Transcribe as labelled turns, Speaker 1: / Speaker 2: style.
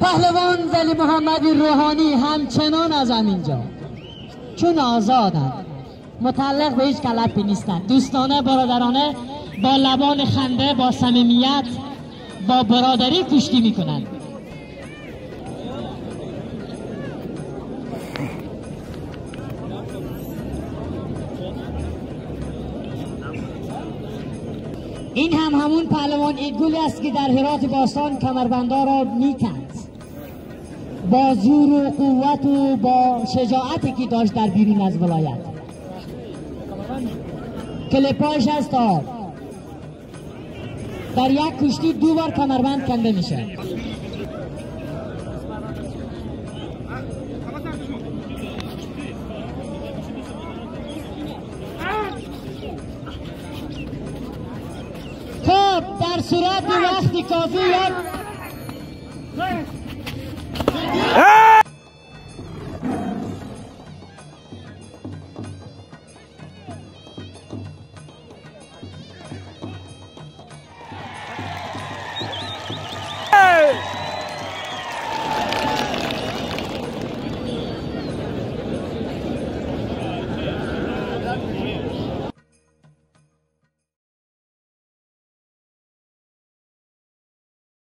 Speaker 1: پهلوان ولی محمد روحانی همچنان از همینجا، چون آزادند، متعلق به هیچ کلپی نیستند، دوستانه برادرانه با لبان خنده، با صمیمیت، با برادری کشتی میکنند. این همون پهلوان ایدگولی است که در هرات باستان کمربندا را میکند. با زور و قوت و با شجاعتی که داشت در بیرون از ولایت. کلپایش هست تا در یک کشتی 2 بار کمربند کنده میشه. خب در صورت وقتی کافی یک